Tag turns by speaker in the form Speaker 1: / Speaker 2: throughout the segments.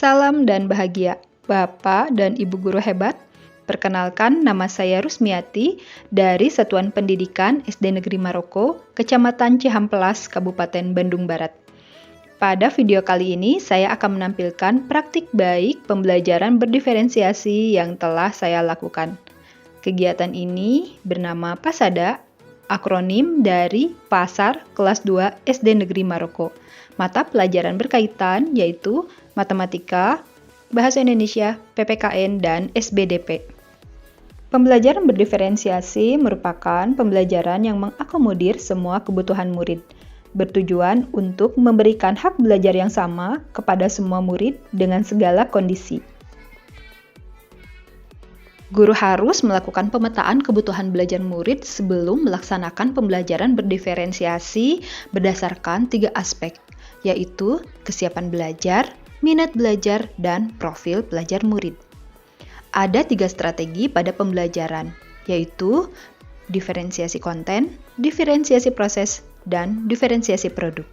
Speaker 1: Salam dan bahagia, Bapak dan Ibu guru hebat. Perkenalkan, nama saya Rusmiati dari Satuan Pendidikan SD Negeri Maroko, Kecamatan Cihampelas, Kabupaten Bandung Barat. Pada video kali ini, saya akan menampilkan praktik baik pembelajaran berdiferensiasi yang telah saya lakukan. Kegiatan ini bernama PASADA, akronim dari Pasar Kelas 2 SD Negeri Maroko. Mata pelajaran berkaitan yaitu Matematika, Bahasa Indonesia, PPKN, dan SBDP. Pembelajaran berdiferensiasi merupakan pembelajaran yang mengakomodir semua kebutuhan murid, bertujuan untuk memberikan hak belajar yang sama kepada semua murid dengan segala kondisi. Guru harus melakukan pemetaan kebutuhan belajar murid sebelum melaksanakan pembelajaran berdiferensiasi berdasarkan 3 aspek, yaitu kesiapan belajar, minat belajar, dan profil pelajar murid. Ada 3 strategi pada pembelajaran, yaitu diferensiasi konten, diferensiasi proses, dan diferensiasi produk.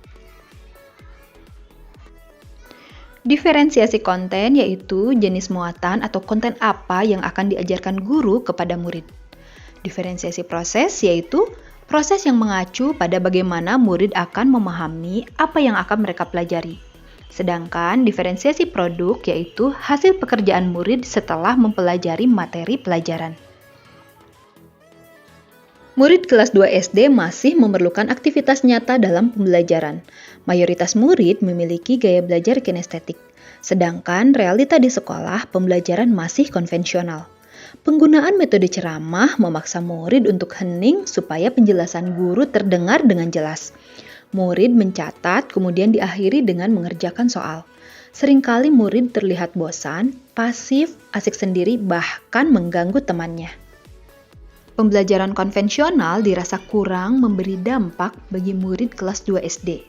Speaker 1: Diferensiasi konten yaitu jenis muatan atau konten apa yang akan diajarkan guru kepada murid. Diferensiasi proses yaitu proses yang mengacu pada bagaimana murid akan memahami apa yang akan mereka pelajari. Sedangkan diferensiasi produk yaitu hasil pekerjaan murid setelah mempelajari materi pelajaran. Murid kelas 2 SD masih memerlukan aktivitas nyata dalam pembelajaran. Mayoritas murid memiliki gaya belajar kinestetik, sedangkan realita di sekolah pembelajaran masih konvensional. Penggunaan metode ceramah memaksa murid untuk hening supaya penjelasan guru terdengar dengan jelas. Murid mencatat, kemudian diakhiri dengan mengerjakan soal. Seringkali murid terlihat bosan, pasif, asik sendiri, bahkan mengganggu temannya. Pembelajaran konvensional dirasa kurang memberi dampak bagi murid kelas 2 SD.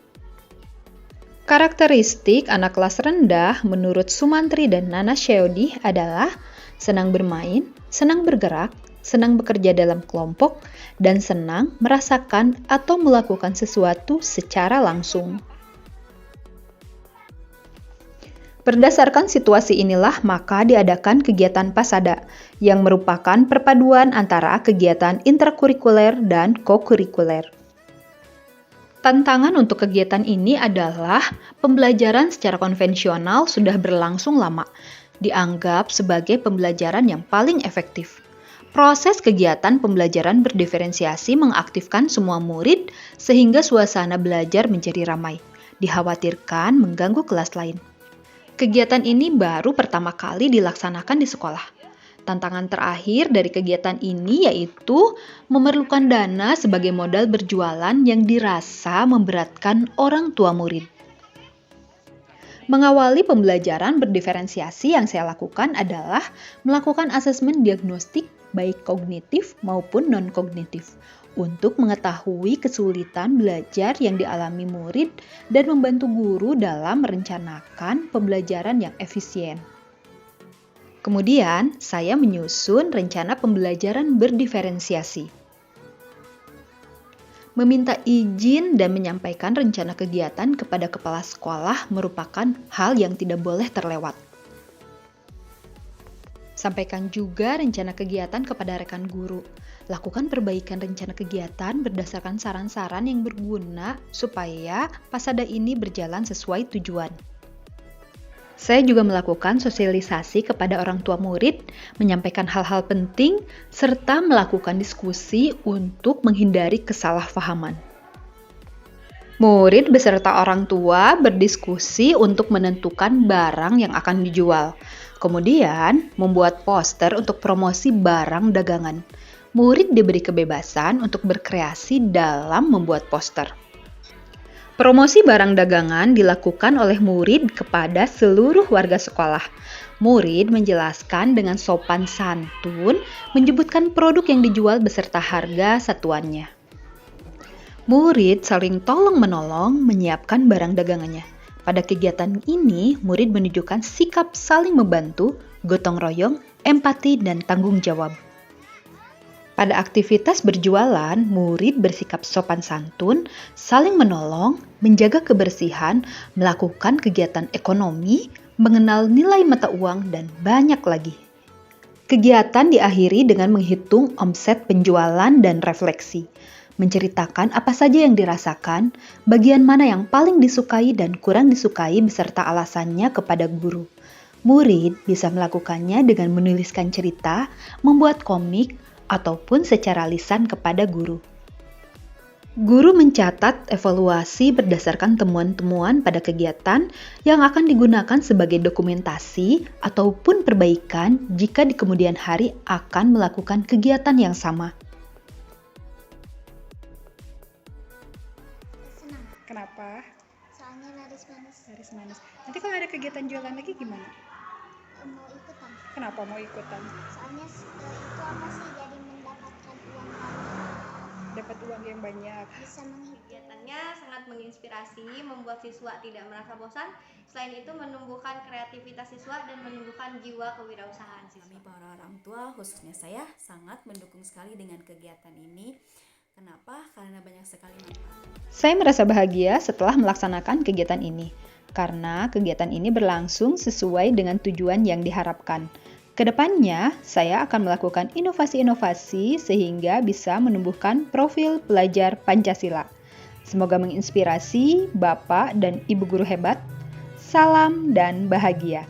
Speaker 1: Karakteristik anak kelas rendah menurut Sumantri dan Nana Sheodi adalah senang bermain, senang bergerak, senang bekerja dalam kelompok, dan senang merasakan atau melakukan sesuatu secara langsung. Berdasarkan situasi inilah maka diadakan kegiatan PASADA yang merupakan perpaduan antara kegiatan intrakurikuler dan kokurikuler. Tantangan untuk kegiatan ini adalah pembelajaran secara konvensional sudah berlangsung lama, dianggap sebagai pembelajaran yang paling efektif. Proses kegiatan pembelajaran berdiferensiasi mengaktifkan semua murid sehingga suasana belajar menjadi ramai. Dikhawatirkan mengganggu kelas lain. Kegiatan ini baru pertama kali dilaksanakan di sekolah. Tantangan terakhir dari kegiatan ini yaitu memerlukan dana sebagai modal berjualan yang dirasa memberatkan orang tua murid. Mengawali pembelajaran berdiferensiasi yang saya lakukan adalah melakukan asesmen diagnostik baik kognitif maupun non-kognitif untuk mengetahui kesulitan belajar yang dialami murid dan membantu guru dalam merencanakan pembelajaran yang efisien. Kemudian, saya menyusun rencana pembelajaran berdiferensiasi. Meminta izin dan menyampaikan rencana kegiatan kepada kepala sekolah merupakan hal yang tidak boleh terlewat. Sampaikan juga rencana kegiatan kepada rekan guru. Lakukan perbaikan rencana kegiatan berdasarkan saran-saran yang berguna supaya PASADA ini berjalan sesuai tujuan. Saya juga melakukan sosialisasi kepada orang tua murid, menyampaikan hal-hal penting, serta melakukan diskusi untuk menghindari kesalahpahaman. Murid beserta orang tua berdiskusi untuk menentukan barang yang akan dijual. Kemudian, membuat poster untuk promosi barang dagangan. Murid diberi kebebasan untuk berkreasi dalam membuat poster. Promosi barang dagangan dilakukan oleh murid kepada seluruh warga sekolah. Murid menjelaskan dengan sopan santun, menyebutkan produk yang dijual beserta harga satuannya. Murid saling tolong-menolong menyiapkan barang dagangannya. Pada kegiatan ini, murid menunjukkan sikap saling membantu, gotong royong, empati, dan tanggung jawab. Pada aktivitas berjualan, murid bersikap sopan santun, saling menolong, menjaga kebersihan, melakukan kegiatan ekonomi, mengenal nilai mata uang, dan banyak lagi. Kegiatan diakhiri dengan menghitung omset penjualan dan refleksi, menceritakan apa saja yang dirasakan, bagian mana yang paling disukai dan kurang disukai beserta alasannya kepada guru. Murid bisa melakukannya dengan menuliskan cerita, membuat komik, ataupun secara lisan kepada guru. Guru mencatat evaluasi berdasarkan temuan-temuan pada kegiatan yang akan digunakan sebagai dokumentasi ataupun perbaikan jika di kemudian hari akan melakukan kegiatan yang sama.
Speaker 2: Senang,
Speaker 1: Kenapa?
Speaker 2: soalnya laris manis.
Speaker 1: Laris manis. Nanti kalau ada kegiatan jualan lagi gimana?
Speaker 2: Mau ikutan,
Speaker 1: Kenapa mau ikutan?
Speaker 2: soalnya itu apa sih, jadi mendapatkan uang banyak,
Speaker 1: Dapat uang yang banyak.
Speaker 2: bisa menghitung.
Speaker 3: Kegiatannya sangat menginspirasi, membuat siswa tidak merasa bosan. Selain itu menumbuhkan kreativitas siswa dan menumbuhkan jiwa kewirausahaan
Speaker 4: Kami
Speaker 3: siswa.
Speaker 4: para orang tua, khususnya saya, sangat mendukung sekali dengan kegiatan ini. Kenapa? Karena banyak sekali manfaat.
Speaker 1: Saya merasa bahagia setelah melaksanakan kegiatan ini, karena kegiatan ini berlangsung sesuai dengan tujuan yang diharapkan. Kedepannya, saya akan melakukan inovasi-inovasi sehingga bisa menumbuhkan profil pelajar Pancasila. Semoga menginspirasi Bapak dan Ibu guru hebat. Salam dan bahagia.